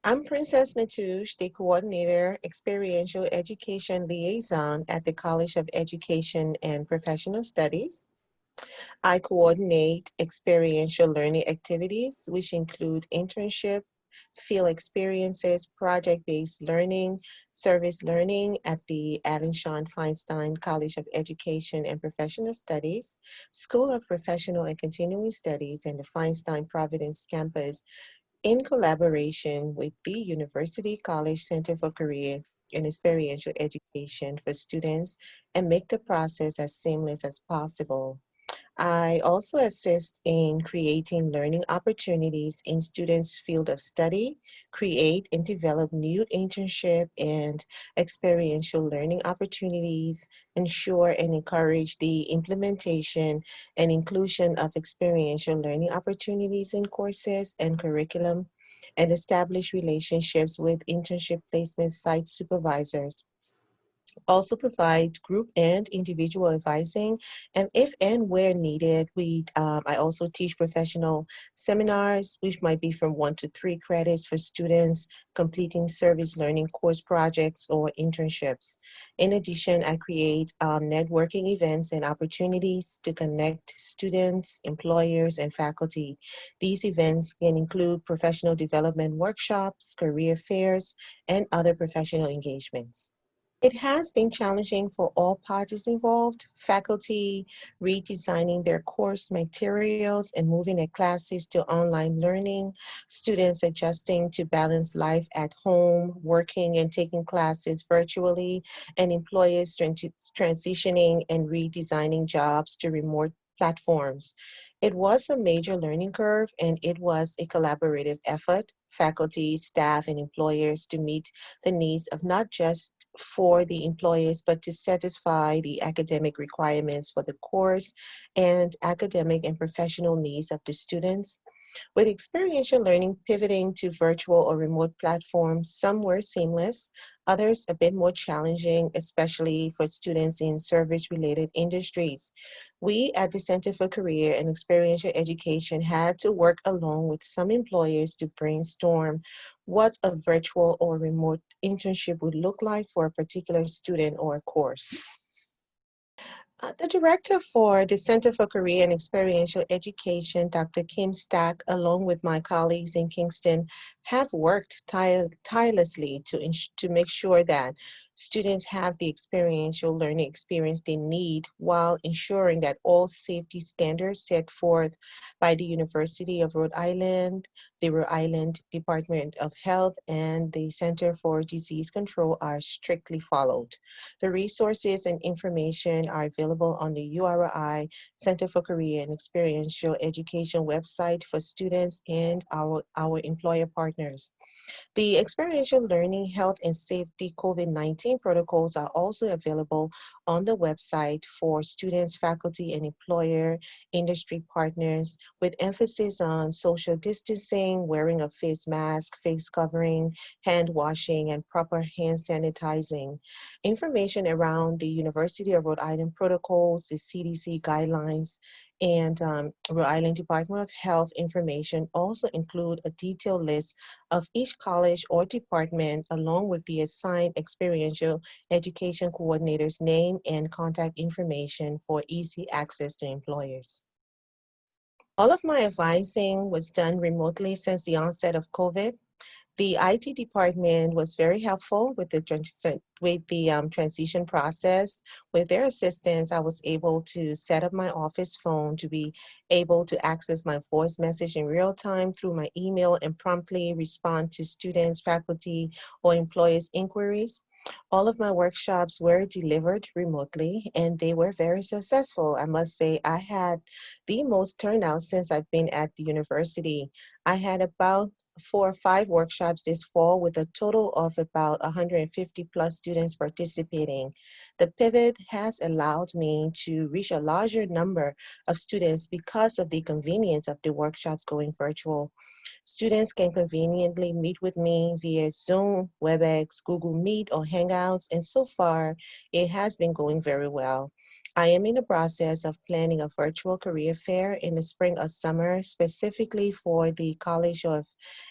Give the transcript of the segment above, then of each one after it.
I'm Princess Matouche, the Coordinator, Experiential Education Liaison at the College of Education and Professional Studies. I coordinate experiential learning activities, which include internship, field experiences, project-based learning, service learning at the Allen Shawn Feinstein College of Education and Professional Studies, School of Professional and Continuing Studies, and the Feinstein Providence campus in collaboration with the University College Center for Career and Experiential Education for students and make the process as seamless as possible. I also assist in creating learning opportunities in students' field of study, create and develop new internship and experiential learning opportunities, ensure and encourage the implementation and inclusion of experiential learning opportunities in courses and curriculum, and establish relationships with internship placement site supervisors, also provide group and individual advising, and if and where needed, I also teach professional seminars, which might be from 1 to 3 credits for students completing service learning course projects or internships. In addition, I create networking events and opportunities to connect students, employers, and faculty. These events can include professional development workshops, career fairs, and other professional engagements. It has been challenging for all parties involved, faculty redesigning their course materials and moving their classes to online learning, students adjusting to balance life at home, working and taking classes virtually, and employers transitioning and redesigning jobs to remote platforms. It was a major learning curve and it was a collaborative effort, faculty, staff, and employers to meet the needs of not just for the employers, but to satisfy the academic requirements for the course and academic and professional needs of the students. With experiential learning pivoting to virtual or remote platforms, some were seamless, others a bit more challenging, especially for students in service-related industries. We at the Center for Career and Experiential Education had to work along with some employers to brainstorm what a virtual or remote internship would look like for a particular student or course. The director for the Center for Career and Experiential Education, Dr. Kim Stack, along with my colleagues in Kingston, have worked tirelessly to make sure that students have the experiential learning experience they need while ensuring that all safety standards set forth by the University of Rhode Island, the Rhode Island Department of Health, and the Center for Disease Control are strictly followed. The resources and information are available on the URI Center for Career and Experiential Education website for students and our employer partners. The experiential learning, health, and safety COVID-19 protocols are also available on the website for students, faculty, and employer industry partners, with emphasis on social distancing, wearing a face mask, face covering, hand washing, and proper hand sanitizing. Information around the University of Rhode Island protocols, the CDC guidelines, and Rhode Island Department of Health information also include a detailed list of each college or department, along with the assigned experiential education coordinator's name and contact information for easy access to employers. All of my advising was done remotely since the onset of COVID. The IT department was very helpful with the transition process. With their assistance, I was able to set up my office phone to be able to access my voice message in real time through my email and promptly respond to students, faculty, or employees' inquiries. All of my workshops were delivered remotely and they were very successful. I must say I had the most turnout since I've been at the university. I had about 4 or 5 workshops this fall with a total of about 150 plus students participating. The pivot has allowed me to reach a larger number of students because of the convenience of the workshops going virtual. Students can conveniently meet with me via Zoom, WebEx, Google Meet, or Hangouts, and so far it has been going very well. I am in the process of planning a virtual career fair in the spring or summer, specifically for the College of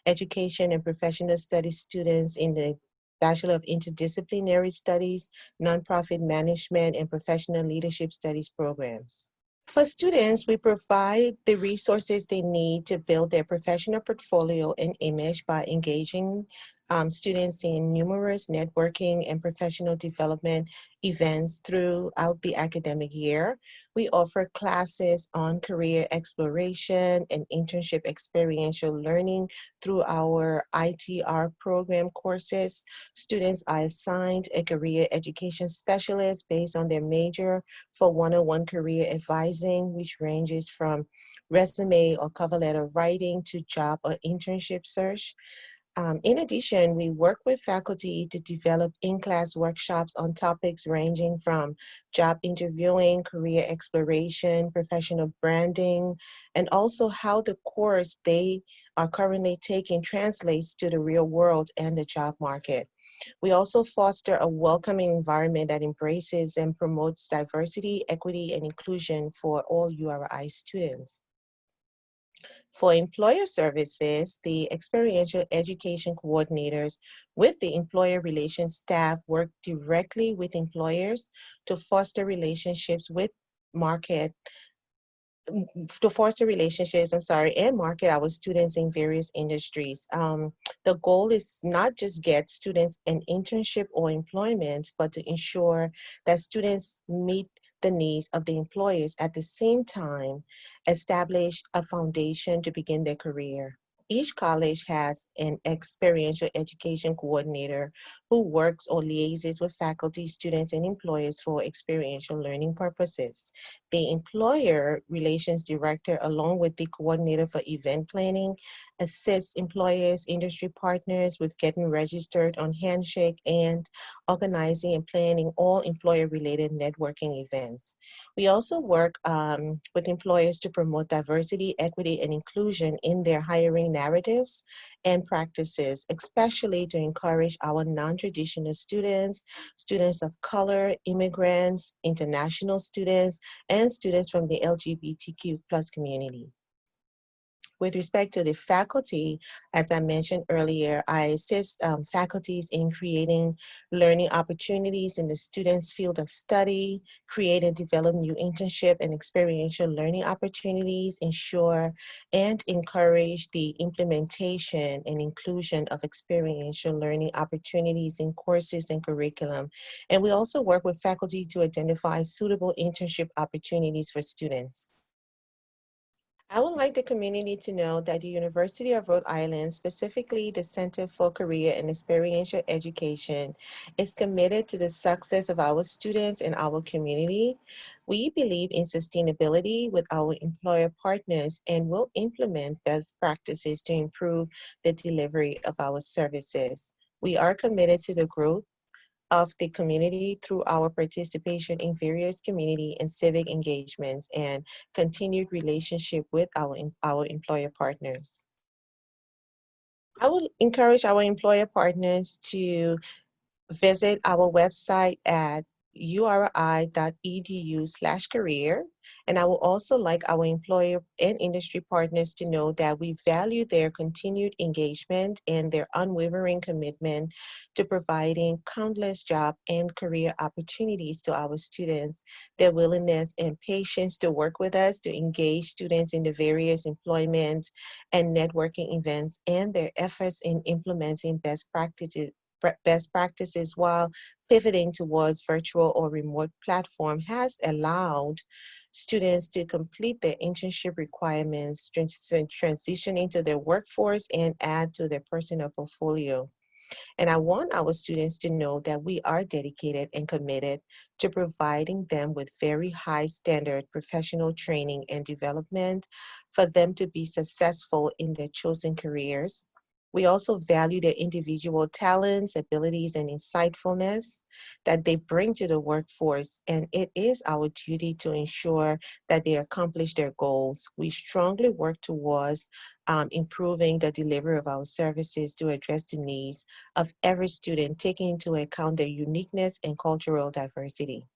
Education and Professional Studies students in the Bachelor of Interdisciplinary Studies, Nonprofit Management, and Professional Leadership Studies programs. For students, we provide the resources they need to build their professional portfolio and image by engaging students in numerous networking and professional development events throughout the academic year. We offer classes on career exploration and internship experiential learning through our ITR program courses. Students are assigned a career education specialist based on their major for one-on-one career advising, which ranges from resume or cover letter writing to job or internship search. In addition, we work with faculty to develop in-class workshops on topics ranging from job interviewing, career exploration, professional branding, and also how the course they are currently taking translates to the real world and the job market. We also foster a welcoming environment that embraces and promotes diversity, equity, and inclusion for all URI students. For employer services, the experiential education coordinators with the employer relations staff work directly with employers to foster relationships with market to foster relationships, and market our students in various industries. The goal is not just get students an internship or employment, but to ensure that students meet the needs of the employers at the same time, establish a foundation to begin their career. Each college has an experiential education coordinator who works or liaises with faculty, students, and employers for experiential learning purposes. The employer relations director, along with the coordinator for event planning, assists employers, industry partners with getting registered on Handshake and organizing and planning all employer-related networking events. We also work with employers to promote diversity, equity, and inclusion in their hiring narratives and practices, especially to encourage our non-traditional students, students of color, immigrants, international students, and students from the LGBTQ plus community. With respect to the faculty, as I mentioned earlier, I assist faculties in creating learning opportunities in the students' field of study, create and develop new internship and experiential learning opportunities, ensure and encourage the implementation and inclusion of experiential learning opportunities in courses and curriculum. And we also work with faculty to identify suitable internship opportunities for students. I would like the community to know that the University of Rhode Island, specifically the Center for Career and Experiential Education, is committed to the success of our students and our community. We believe in sustainability with our employer partners and will implement best practices to improve the delivery of our services. We are committed to the growth of the community through our participation in various community and civic engagements and continued relationship with our employer partners. I would encourage our employer partners to visit our website at uri.edu/career. And I would also like our employer and industry partners to know that we value their continued engagement and their unwavering commitment to providing countless job and career opportunities to our students. Their willingness and patience to work with us to engage students in the various employment and networking events, and their efforts in implementing best practices while pivoting towards virtual or remote platform has allowed students to complete their internship requirements, transition into their workforce, and add to their personal portfolio. And I want our students to know that we are dedicated and committed to providing them with very high standard professional training and development for them to be successful in their chosen careers. We also value their individual talents, abilities, and insightfulness that they bring to the workforce, and it is our duty to ensure that they accomplish their goals. We strongly work towards improving the delivery of our services to address the needs of every student, taking into account their uniqueness and cultural diversity.